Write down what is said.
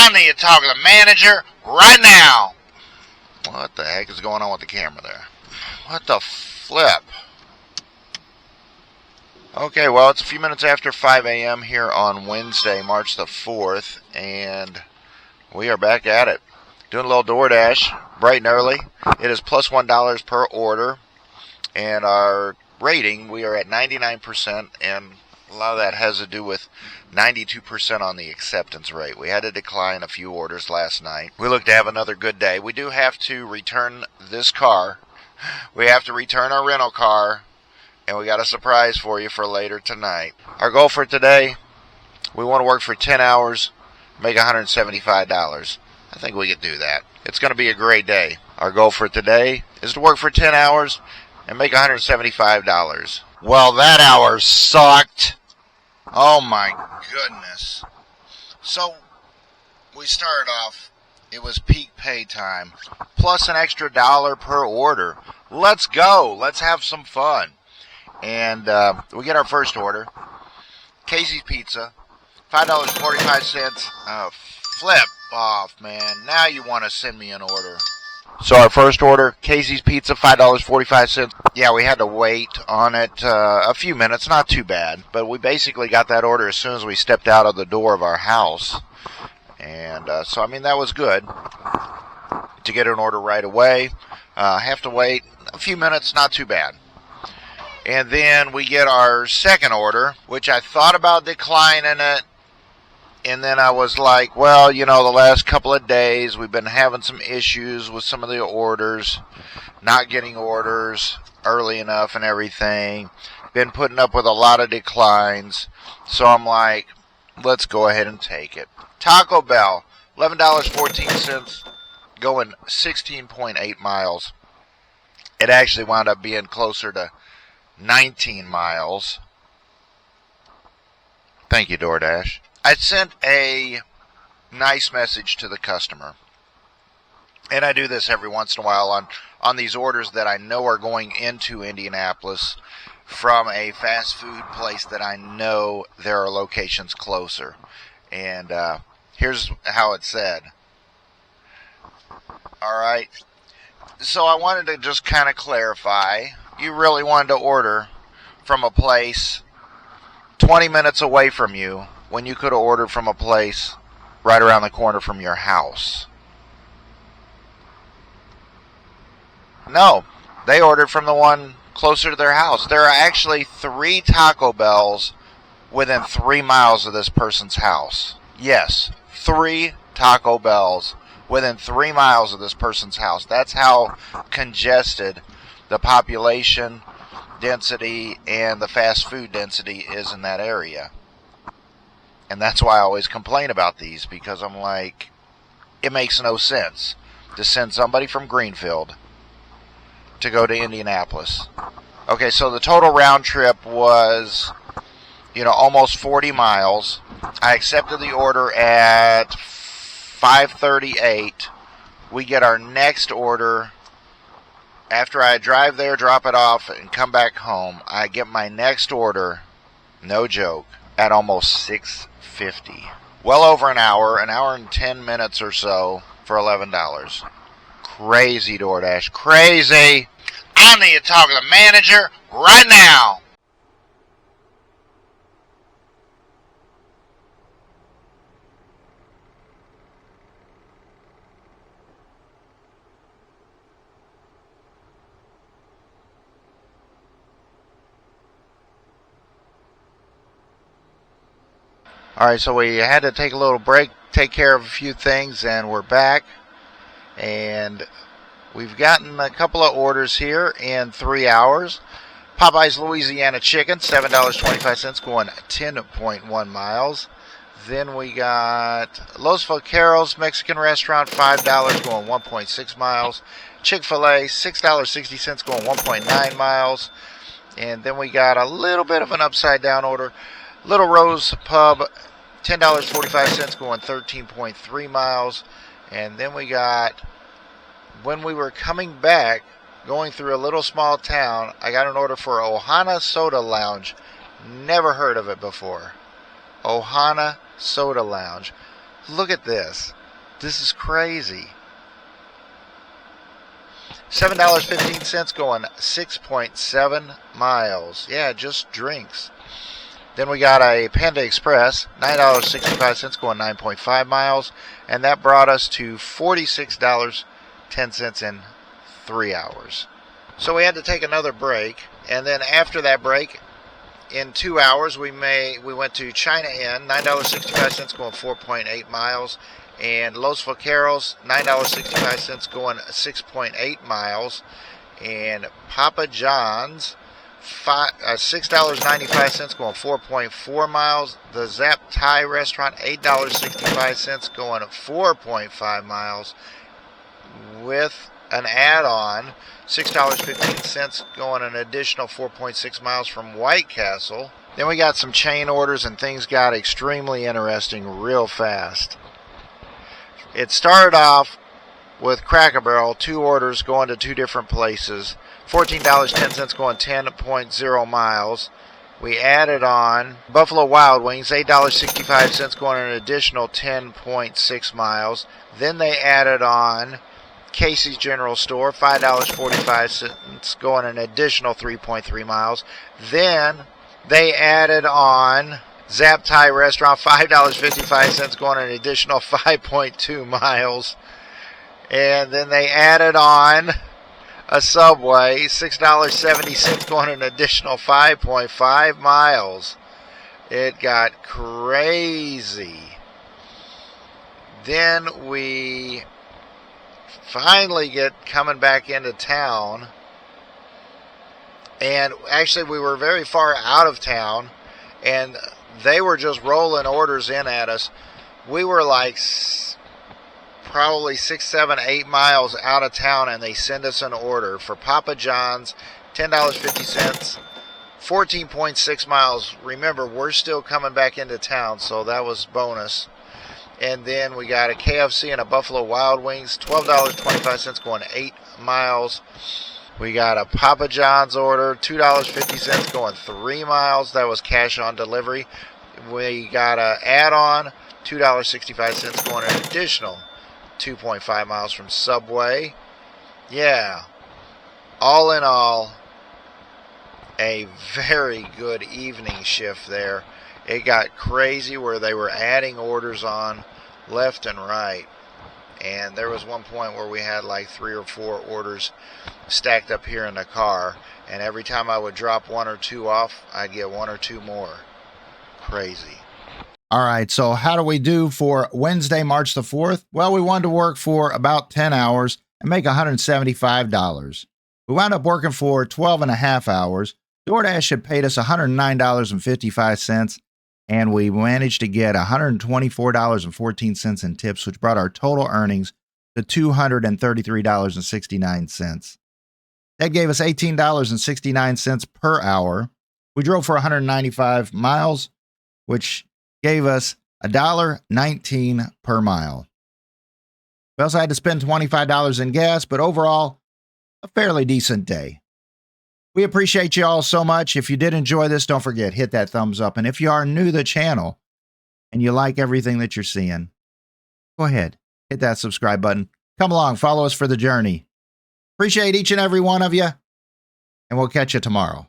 I need to talk to the manager right now. What the heck is going on with the camera there? What the flip? Okay, well, it's a few minutes after 5 a.m. here on Wednesday, March the 4th, and we are back at it. Doing a little Doordash, bright and early. It is plus $1 per order, and our rating, we are at 99%, and a lot of that has to do with 92% on the acceptance rate. We had to decline a few orders last night. We look to have another good day. We do have to return this car. We have to return our rental car, and we got a surprise for you for later tonight. Our goal for today, we want to work for 10 hours, make $175. I think we could do that. It's going to be a great day. Our goal for today is to work for 10 hours and make $175. Well, that hour sucked. Oh my goodness. So, we started off, it was peak pay time, plus an extra $1 per order. Let's go. Let's have some fun. And we get our first order. Casey's Pizza, $5.45. Flip off, man. Now you want to send me an order. So our first order, Casey's Pizza, $5.45. Yeah, we had to wait on it a few minutes, not too bad. But we basically got that order as soon as we stepped out of the door of our house. And so, I mean, that was good to get an order right away. Have to wait a few minutes, not too bad. And then we get our second order, which I thought about declining it. And then I was like, well, you know, the last couple of days we've been having some issues with some of the orders, not getting orders early enough and everything. Been putting up with a lot of declines. So I'm like, let's go ahead and take it. Taco Bell, $11.14, going 16.8 miles. It actually wound up being closer to 19 miles. Thank you, Doordash. I sent a nice message to the customer, and I do this every once in a while on these orders that I know are going into Indianapolis from a fast food place that I know there are locations closer. And here's how it said. All right. So I wanted to just kind of clarify. You really wanted to order from a place 20 minutes away from you, when you could have ordered from a place right around the corner from your house. No, they ordered from the one closer to their house. There are actually 3 Taco Bells within 3 miles of this person's house. Yes, 3 Taco Bells within 3 miles of this person's house. That's how congested the population density and the fast food density is in that area. And that's why I always complain about these, because I'm like, it makes no sense to send somebody from Greenfield to go to Indianapolis. Okay, so the total round trip was, almost 40 miles. I accepted the order at 5:38. We get our next order after I drive there, drop it off, and come back home. I get my next order, no joke, at almost 6:50. Well over an hour and 10 minutes or so for $11. Crazy, Doordash, crazy. I need to talk to the manager right now. Alright, so we had to take a little break, take care of a few things, and we're back. And we've gotten a couple of orders here in 3 hours. Popeye's Louisiana Chicken, $7.25, going 10.1 miles. Then we got Los Vaqueros Mexican Restaurant, $5, going 1.6 miles. Chick-fil-A, $6.60, going 1.9 miles. And then we got a little bit of an upside-down order. Little Rose Pub, $10.45, going 13.3 miles. And then we got, when we were coming back, going through a little small town, I got an order for Ohana Soda Lounge. Never heard of it before. Ohana Soda Lounge. Look at this. This is crazy. $7.15 going 6.7 miles. Yeah, just drinks. Then we got a Panda Express, $9.65 going 9.5 miles. And that brought us to $46.10 in 3 hours. So we had to take another break. And then after that break, in 2 hours, we went to China Inn, $9.65 going 4.8 miles. And Los Vaqueros, $9.65 going 6.8 miles. And Papa John's, $6.95 going 4.4 miles. The Zap Thai restaurant, $8.65 going 4.5 miles. With an add-on, $6.15 going an additional 4.6 miles from White Castle. Then we got some chain orders and things got extremely interesting real fast. It started off with Cracker Barrel, 2 orders going to 2 different places. $14.10 going 10.0 miles. We added on Buffalo Wild Wings, $8.65 going an additional 10.6 miles. Then they added on Casey's General Store, $5.45 going an additional 3.3 miles. Then they added on Zap Thai Restaurant, $5.55 going an additional 5.2 miles. And then they added on a Subway, $6.70 going an additional 5.5 miles. It got crazy. Then we finally get coming back into town. And actually we were very far out of town. And they were just rolling orders in at us. We were like probably 6, 7, 8 miles out of town, and they send us an order for Papa John's, $10.50, 14.6 miles. Remember, we're still coming back into town, so that was bonus. And then we got a KFC and a Buffalo Wild Wings, $12.25 going 8 miles. We got a Papa John's order, $2.50 going 3 miles. That was cash on delivery. We got an add-on, $2.65 going an additional 2.5 miles from Subway. Yeah. All in all, a very good evening shift there. It got crazy where they were adding orders on left and right. And there was one point where we had like 3 or 4 orders stacked up here in the car. And every time I would drop 1 or 2 off, I'd get 1 or 2 more. Crazy. All right, so how do we do for Wednesday, March the 4th? Well, we wanted to work for about 10 hours and make $175. We wound up working for 12 and a half hours. DoorDash had paid us $109.55, and we managed to get $124.14 in tips, which brought our total earnings to $233.69. That gave us $18.69 per hour. We drove for 195 miles, which gave us $1.19 per mile. We also had to spend $25 in gas, but overall, a fairly decent day. We appreciate you all so much. If you did enjoy this, don't forget, hit that thumbs up. And if you are new to the channel and you like everything that you're seeing, go ahead, hit that subscribe button. Come along, follow us for the journey. Appreciate each and every one of you, and we'll catch you tomorrow.